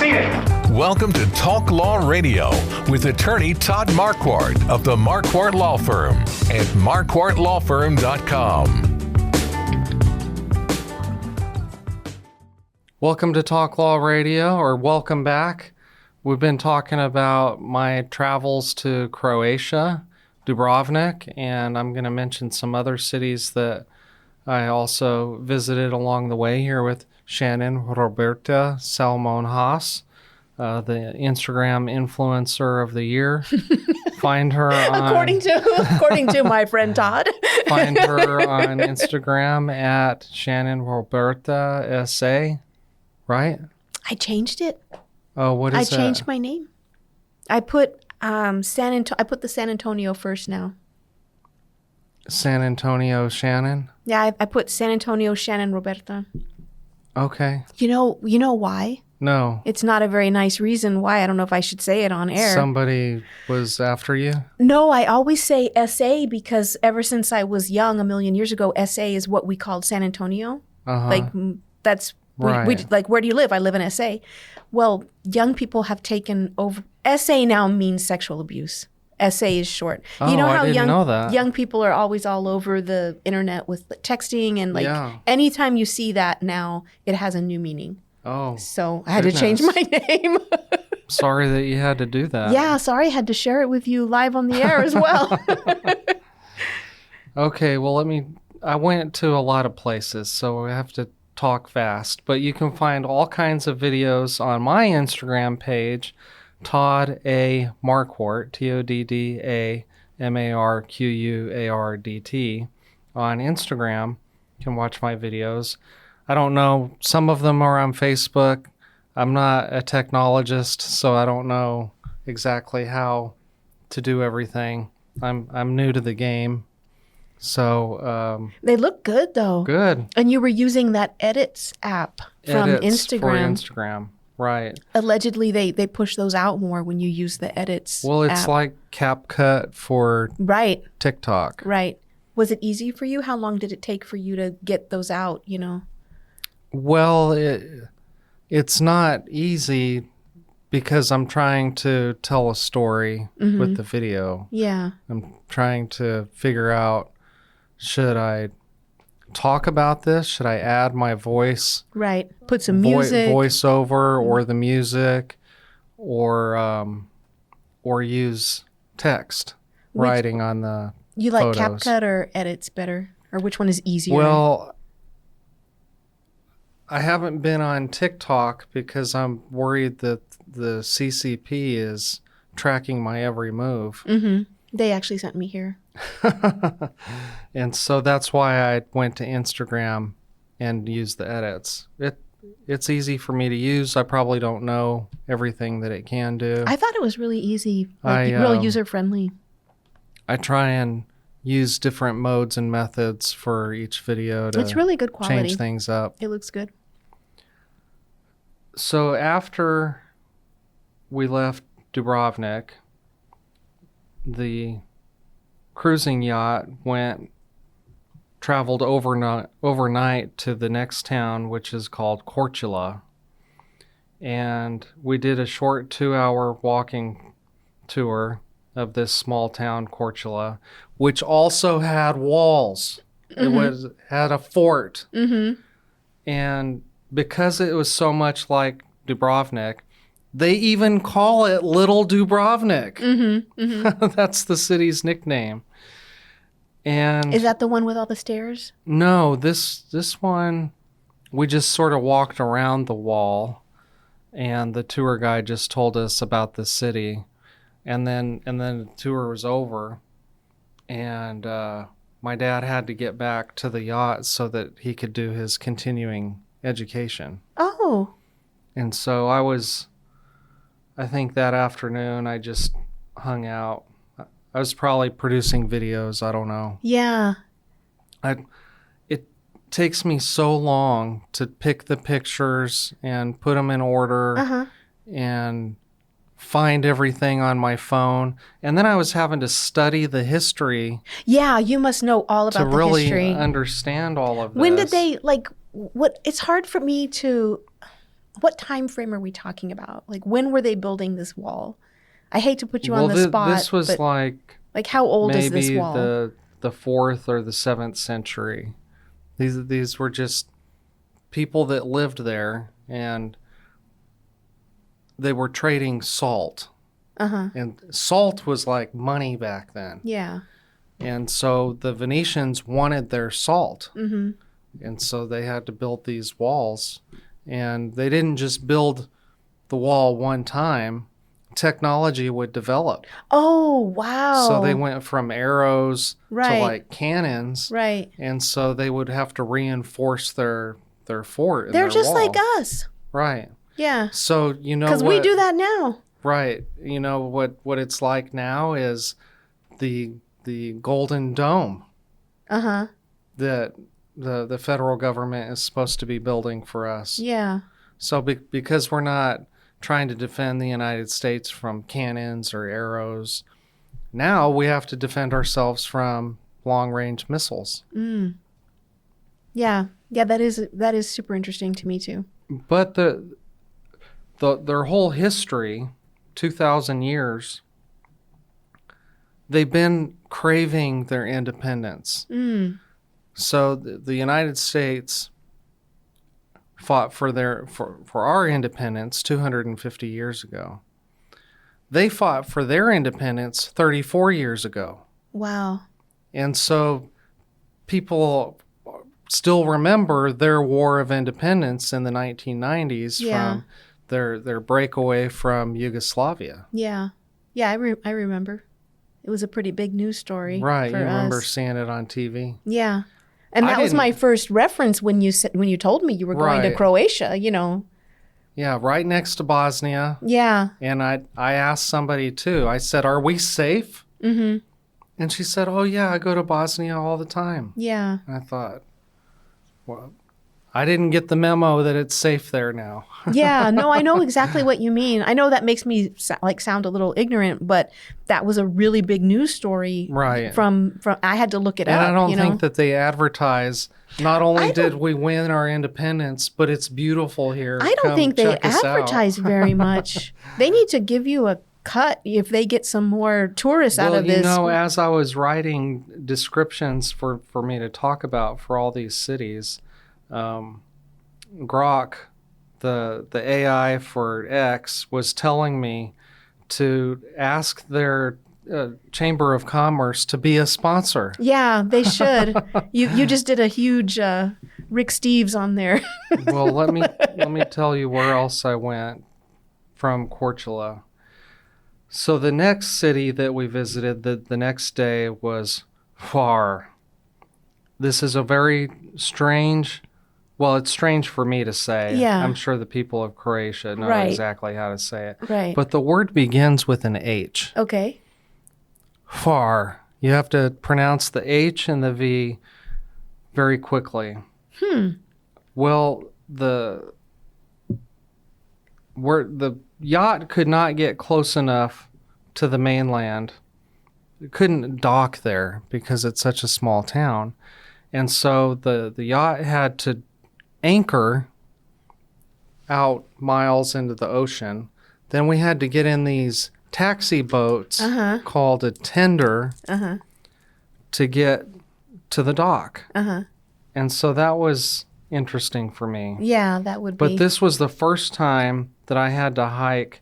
seen it. Welcome to Talk Law Radio with attorney Todd Marquardt of the Marquardt Law Firm at marquardtlawfirm.com. Welcome to Talk Law Radio, or welcome back. We've been talking about my travels to Croatia, Dubrovnik, and I'm going to mention some other cities that I also visited along the way here with Shannon Salmon-Haas, the Instagram influencer of the year. Find her on, according to my friend Todd. Find her on Instagram at Shannon Roberta SA, right? I changed it. Oh, what is that? I changed my name. I put I put the San Antonio first now. San Antonio Shannon? Yeah, I put San Antonio Shannon Roberta. Okay. You know why? No. It's not a very nice reason why. I don't know if I should say it on air. Somebody was after you? No, I always say SA because ever since I was young, a million years ago, SA is what we called San Antonio. Uh-huh. Like that's Right. we like, where do you live? I live in SA. Well, young people have taken over. SA now means sexual abuse. SA is short. Oh, you know how I didn't know that. young people are always all over the internet with texting and Yeah. anytime you see that now, it has a new meaning. Oh. So I had to change my name. Sorry that you had to do that. Yeah, sorry, I had to share it with you live on the air as well. Okay, well, I went to a lot of places, so I have to talk fast. But you can find all kinds of videos on my Instagram page, Todd A. Marquardt, TODDAMARQUARDT, on Instagram. You can watch my videos. I don't know, some of them are on Facebook. I'm not a technologist, so I don't know exactly how to do everything. I'm new to the game. So They look good though. good. And you were using that Edits app from Edits Instagram. for Instagram, right. Allegedly, they push those out more when you use the Edits Well, it's app. like CapCut for Right, TikTok. right. Was it easy for you? How long did it take for you to get those out, you know? Well, it's not easy because I'm trying to tell a story with the video. Yeah. I'm trying to figure out, should I talk about this? Should I add my voice? Right. Put some music. Voiceover or the music, or use text writing on the You like photos. CapCut or Edits better? Or which one is easier? Well, I haven't been on TikTok because I'm worried that the CCP is tracking my every move. They actually sent me here. And so that's why I went to Instagram and used the edits. It's easy for me to use. I probably don't know everything that it can do. I thought it was really easy, like real user-friendly. I try and use different modes and methods for each video to It's really good quality. change things up. It looks good. So after we left Dubrovnik, the cruising yacht traveled overnight to the next town, which is called Korčula. And we did a short 2-hour walking tour of this small town, Korčula, which also had walls. It had a fort. And because it was so much like Dubrovnik, they even call it Little Dubrovnik. That's the city's nickname. And Is that the one with all the stairs? no, this one, we just sort of walked around the wall, and the tour guide just told us about the city, and then the tour was over, and my dad had to get back to the yacht so that he could do his continuing education. Oh. And so I think that afternoon I just hung out. I was probably producing videos, I don't know. Yeah. It takes me so long to pick the pictures and put them in order and find everything on my phone. And then I was having to study the history Yeah, you must know all to about the really history. understand all of this. When did they, like, what? It's hard for me to, what time frame are we talking about? Like, when were they building this wall? I hate to put you on the spot. This was like how old is this maybe wall? the 4th or the 7th century. These were just people that lived there, and they were trading salt. And salt was like money back then. Yeah. And so the Venetians wanted their salt. Mm-hmm. And so they had to build these walls. And they didn't just build the wall one time. Technology would develop. Oh, wow. So they went from arrows Right. to like cannons. Right. And so they would have to reinforce their fort. And They're their just wall. like us. Right. Yeah. So, you know, Because we do that now. Right. You know, what it's like now is the Golden Dome Uh-huh. that the federal government is supposed to be building for us. Yeah. So because we're not trying to defend the United States from cannons or arrows, now we have to defend ourselves from long-range missiles. Mm. Yeah. Yeah, that is super interesting to me too. But their whole history, 2,000 years, they've been craving their independence. Mm. So the United States fought for our independence 250 years ago. They fought for their independence 34 years ago. Wow. And so people still remember their war of independence in the 1990s from their breakaway from Yugoslavia. Yeah. Yeah, I remember. It was a pretty big news story. Right, for you remember us. seeing it on TV? Yeah. And that was my first reference when you told me you were going to Right. Croatia, you know. Yeah, right next to Bosnia. Yeah. And I asked somebody too. I said, "Are we safe?" Mm-hmm. And she said, "Oh yeah, I go to Bosnia all the time." Yeah. And I thought, well, I didn't get the memo that it's safe there now. Yeah, no, I know exactly what you mean. I know that makes me sound a little ignorant, but that was a really big news story. Right. From I had to look it up. And I don't you think know? that they advertise. Not only did we win our independence, but it's beautiful here. I don't Come think they check us out. advertise very much. They need to give you a cut if they get some more tourists out of this. Well, you know, as I was writing descriptions for me to talk about for all these cities, Grok, the AI for X, was telling me to ask their Chamber of Commerce to be a sponsor. Yeah, they should. You just did a huge Rick Steves on there. Well, let me tell you where else I went from Korčula. So the next city that we visited the next day was Hvar. This is a very strange, well, it's strange for me to say. Yeah. I'm sure the people of Croatia know Right. exactly how to say it. Right. But the word begins with an H. Okay. Hvar. You have to pronounce the H and the V very quickly. Well, the yacht could not get close enough to the mainland. It couldn't dock there because it's such a small town. And so the yacht had to anchor out miles into the ocean. Then we had to get in these taxi boats called a tender to get to the dock. And so that was interesting for me. Yeah, that would But be. this was the first time that I had to hike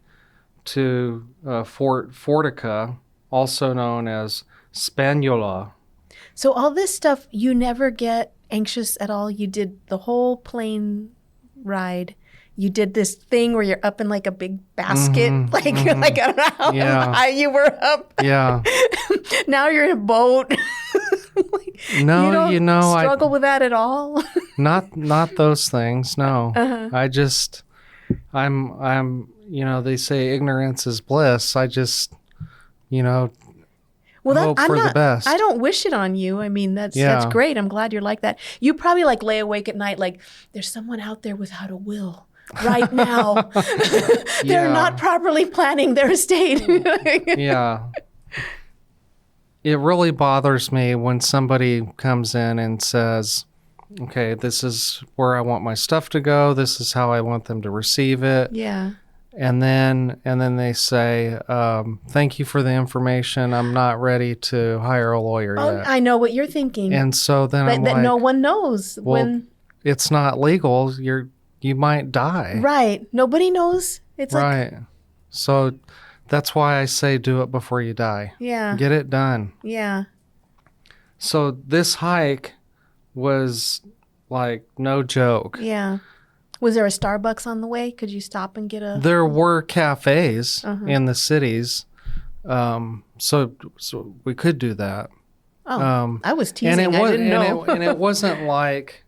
to Fort Fortica, also known as Spaniola. So all this stuff, you never get anxious at all? You did the whole plane ride. You did this thing where you're up in like a big basket. Like I don't know how high you were up. Yeah. Now you're in a boat. No, you don't struggle with that at all. Not those things. No. I'm they say ignorance is bliss. I just, hope for the best. I don't wish it on you. I mean, that's great. I'm glad you're like that. You probably like lay awake at night like there's someone out there without a will right now. They're not properly planning their estate. Yeah. It really bothers me when somebody comes in and says, okay, this is where I want my stuff to go. This is how I want them to receive it. Yeah. And then they say, thank you for the information. I'm not ready to hire a lawyer Oh, yet. I know what you're thinking. And so then I'm that like, no one knows well, it's not legal. You might die. Right. Nobody knows. It's Right. So that's why I say do it before you die. Yeah. Get it done. Yeah. So this hike was like no joke. Yeah. Was there a Starbucks on the way? Could you stop and get a... There were cafes in the cities, so we could do that. Oh, I was teasing. I didn't know. And it wasn't like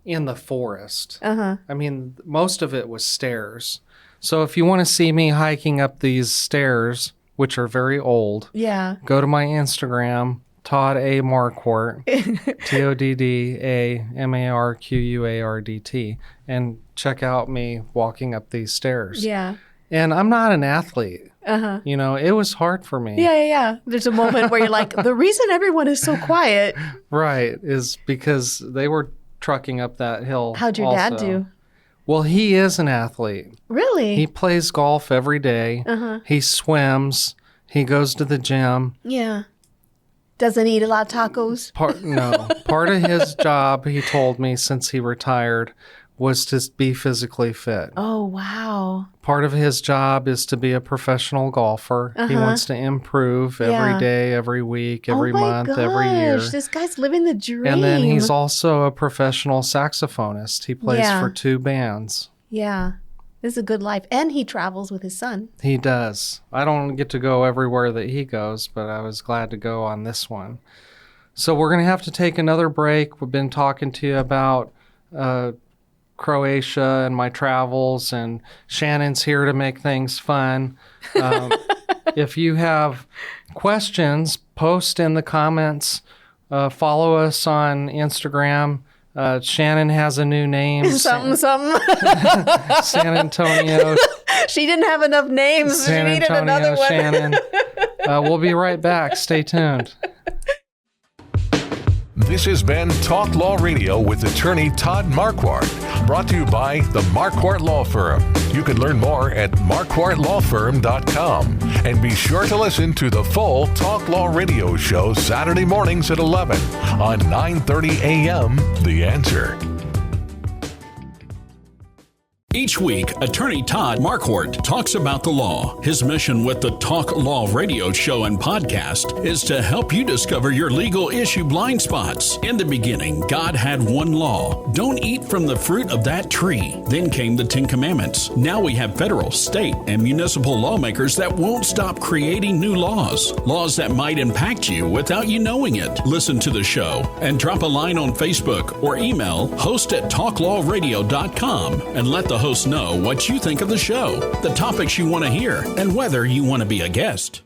in the forest. Uh-huh. I mean, most of it was stairs. So if you want to see me hiking up these stairs, which are very old, Yeah. go to my Instagram, Todd A. Marquardt, TODDAMARQUARDT, and check out me walking up these stairs. Yeah. And I'm not an athlete. Uh-huh. You know, it was hard for me. Yeah. There's a moment where you're like, the reason everyone is so quiet. Right, is because they were trucking up that hill. How'd your dad do? Well, he is an athlete. Really? He plays golf every day. Uh-huh. He swims. He goes to the gym. Yeah. Doesn't eat a lot of tacos? Part of his job, he told me, since he retired, was to be physically fit. Oh, wow. Part of his job is to be a professional golfer. He wants to improve every day, every week, every month, every year. This guy's living the dream. And then he's also a professional saxophonist. He plays for 2 bands. Yeah. This is a good life. And he travels with his son. He does. I don't get to go everywhere that he goes, but I was glad to go on this one. So we're going to have to take another break. We've been talking to you about Croatia and my travels, and Shannon's here to make things fun. If you have questions, post in the comments. Follow us on Instagram. Shannon has a new name. Something. San Antonio. She didn't have enough names. San She needed Antonio another one. Shannon. We'll be right back. Stay tuned. This has been Talk Law Radio with attorney Todd Marquardt, brought to you by the Marquardt Law Firm. You can learn more at marquardtlawfirm.com. And be sure to listen to the full Talk Law Radio show Saturday mornings at 11 on 9:30 a.m. The Answer. Each week, attorney Todd Marquardt talks about the law. His mission with the Talk Law radio show and podcast is to help you discover your legal issue blind spots. In the beginning, God had one law. Don't eat from the fruit of that tree. Then came the 10 Commandments. Now we have federal, state, and municipal lawmakers that won't stop creating new laws. Laws that might impact you without you knowing it. Listen to the show and drop a line on Facebook or email host@talklawradio.com and let the host know what you think of the show, the topics you want to hear, and whether you want to be a guest.